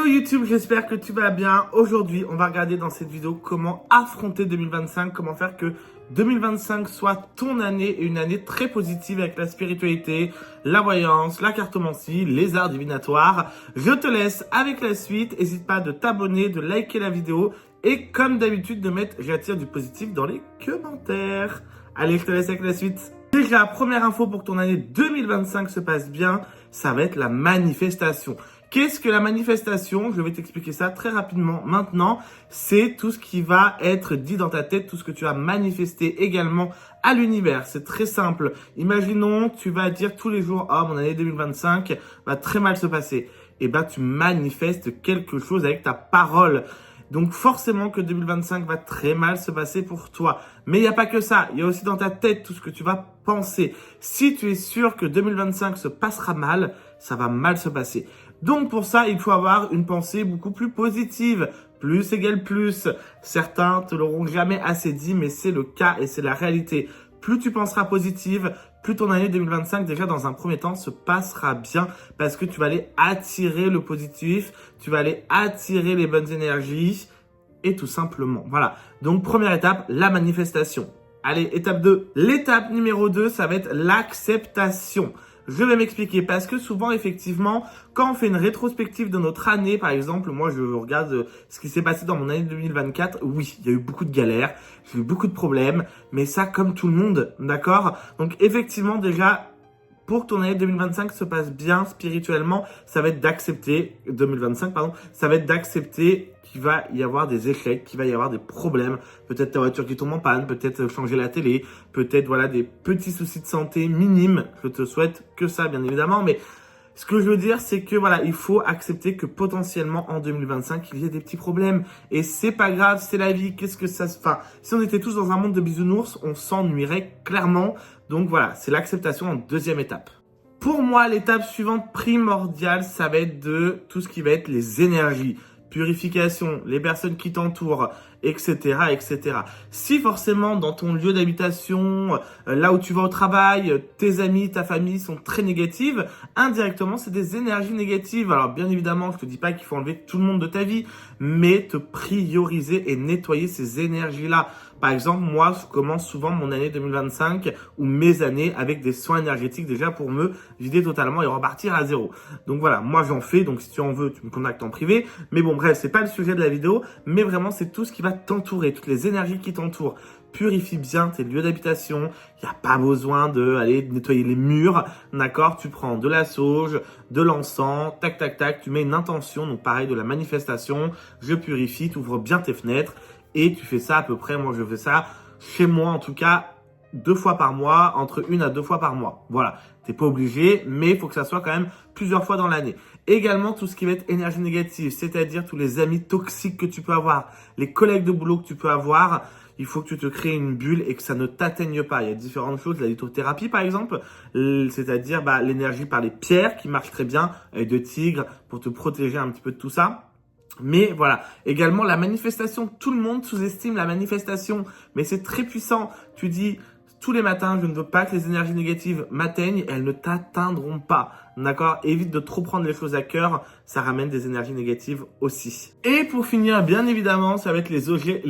Hello YouTube, j'espère que tu vas bien. Aujourd'hui, on va regarder dans cette vidéo comment affronter 2025, comment faire que 2025 soit ton année et une année très positive avec la spiritualité, la voyance, la cartomancie, les arts divinatoires. Je te laisse avec la suite. N'hésite pas de t'abonner, de liker la vidéo et comme d'habitude de mettre j'attire du positif dans les commentaires. Allez, je te laisse avec la suite. Déjà, première info pour que ton année 2025 se passe bien, ça va être la manifestation. Qu'est-ce que la manifestation? Je vais t'expliquer ça très rapidement maintenant. C'est tout ce qui va être dit dans ta tête, tout ce que tu vas manifester également à l'univers. C'est très simple. Imaginons, tu vas dire tous les jours, oh, mon année 2025 va très mal se passer. Et ben, tu manifestes quelque chose avec ta parole. Donc forcément que 2025 va très mal se passer pour toi. Mais il n'y a pas que ça, il y a aussi dans ta tête tout ce que tu vas penser. Si tu es sûr que 2025 se passera mal, ça va mal se passer. Donc pour ça, il faut avoir une pensée beaucoup plus positive. Plus égale plus. Certains te l'auront jamais assez dit, mais c'est le cas et c'est la réalité. Plus tu penseras positive, plus ton année 2025, déjà dans un premier temps, se passera bien parce que tu vas aller attirer le positif, tu vas aller attirer les bonnes énergies et tout simplement. Voilà. Donc, première étape, la manifestation. Allez, étape 2. L'étape numéro 2, ça va être l'acceptation. Je vais m'expliquer parce que souvent, effectivement, quand on fait une rétrospective de notre année, par exemple, moi, je regarde ce qui s'est passé dans mon année 2024. Oui, il y a eu beaucoup de galères, j'ai eu beaucoup de problèmes, mais ça, comme tout le monde, d'accord? Donc, effectivement, déjà, pour que ton année 2025 se passe bien spirituellement, ça va être d'accepter, 2025, pardon, ça va être d'accepter qu'il va y avoir des échecs, qu'il va y avoir des problèmes, peut-être ta voiture qui tombe en panne, peut-être changer la télé, peut-être voilà des petits soucis de santé minimes. Je te souhaite que ça, bien évidemment, mais ce que je veux dire, c'est que voilà, il faut accepter que potentiellement en 2025, il y ait des petits problèmes. Et c'est pas grave, c'est la vie. Qu'est-ce que ça se... Enfin, si on était tous dans un monde de bisounours, on s'ennuierait clairement. Donc voilà, c'est l'acceptation en deuxième étape. Pour moi, l'étape suivante primordiale, ça va être de tout ce qui va être les énergies. Purification, les personnes qui t'entourent, etc., etc. Si forcément dans ton lieu d'habitation, là où tu vas au travail, tes amis, ta famille sont très négatives, indirectement c'est des énergies négatives. Alors bien évidemment, je te dis pas qu'il faut enlever tout le monde de ta vie, mais te prioriser et nettoyer ces énergies-là. Par exemple, moi, je commence souvent mon année 2025 ou mes années avec des soins énergétiques déjà pour me vider totalement et repartir à zéro. Donc voilà, moi j'en fais, donc si tu en veux, tu me contactes en privé. Mais bon, bref, c'est pas le sujet de la vidéo, mais vraiment c'est tout ce qui va t'entourer, toutes les énergies qui t'entourent. Purifie bien tes lieux d'habitation. Il n'y a pas besoin de aller nettoyer les murs, d'accord? Tu prends de la sauge, de l'encens, tac, tac, tac. Tu mets une intention, donc pareil de la manifestation. Je purifie, tu ouvres bien tes fenêtres et tu fais ça à peu près. Moi, je fais ça chez moi, en tout cas, 2 fois par mois, entre 1 à 2 fois par mois. Voilà. T'es pas obligé, mais il faut que ça soit quand même plusieurs fois dans l'année. Également, tout ce qui va être énergie négative, c'est-à-dire tous les amis toxiques que tu peux avoir, les collègues de boulot que tu peux avoir. Il faut que tu te crées une bulle et que ça ne t'atteigne pas. Il y a différentes choses, la lithothérapie par exemple, c'est-à-dire l'énergie par les pierres qui marche très bien, de tigre pour te protéger un petit peu de tout ça. Mais voilà, également la manifestation, tout le monde sous-estime la manifestation, mais c'est très puissant. Tu dis tous les matins, je ne veux pas que les énergies négatives m'atteignent, elles ne t'atteindront pas. D'accord? Évite de trop prendre les choses à cœur, ça ramène des énergies négatives aussi. Et pour finir, bien évidemment, ça va être les objets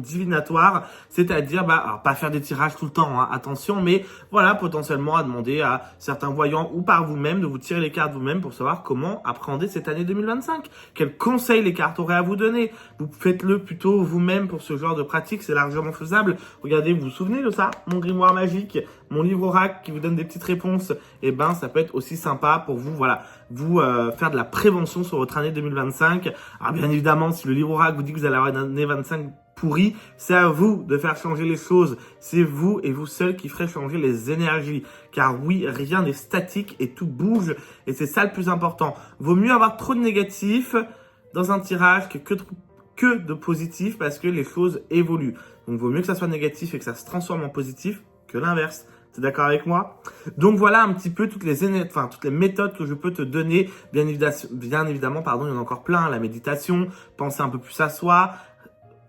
divinatoires, c'est-à-dire, alors pas faire des tirages tout le temps, hein, attention, mais voilà, potentiellement à demander à certains voyants ou par vous-même de vous tirer les cartes vous-même pour savoir comment appréhender cette année 2025. Quels conseils les cartes auraient à vous donner? Vous faites-le plutôt vous-même pour ce genre de pratique, c'est largement faisable. Regardez, vous vous souvenez de ça? Mon grimoire magique, mon livre oracle qui vous donne des petites réponses, et ben ça peut être aussi sympa pour vous, voilà, vous faire de la prévention sur votre année 2025. Alors bien évidemment, si le livre oracle vous dit que vous allez avoir une année 25 pourrie, c'est à vous de faire changer les choses. C'est vous et vous seul qui ferez changer les énergies. Car oui, rien n'est statique et tout bouge, et c'est ça le plus important. Vaut mieux avoir trop de négatifs dans un tirage que de positif parce que les choses évoluent. Donc, vaut mieux que ça soit négatif et que ça se transforme en positif que l'inverse. T'es d'accord avec moi? Donc voilà un petit peu toutes les méthodes que je peux te donner. Bien évidemment, pardon, il y en a encore plein. La méditation, penser un peu plus à soi,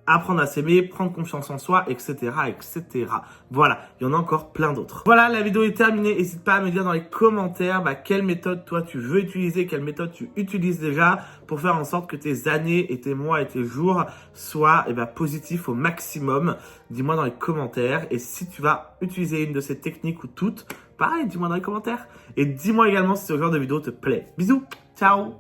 apprendre à s'aimer, prendre confiance en soi, etc., etc. Voilà, il y en a encore plein d'autres. Voilà, la vidéo est terminée. N'hésite pas à me dire dans les commentaires quelle méthode toi tu veux utiliser, quelle méthode tu utilises déjà pour faire en sorte que tes années et tes mois et tes jours soient positifs au maximum. Dis-moi dans les commentaires. Et si tu vas utiliser une de ces techniques ou toutes, pareil, dis-moi dans les commentaires. Et dis-moi également si ce genre de vidéo te plaît. Bisous, ciao!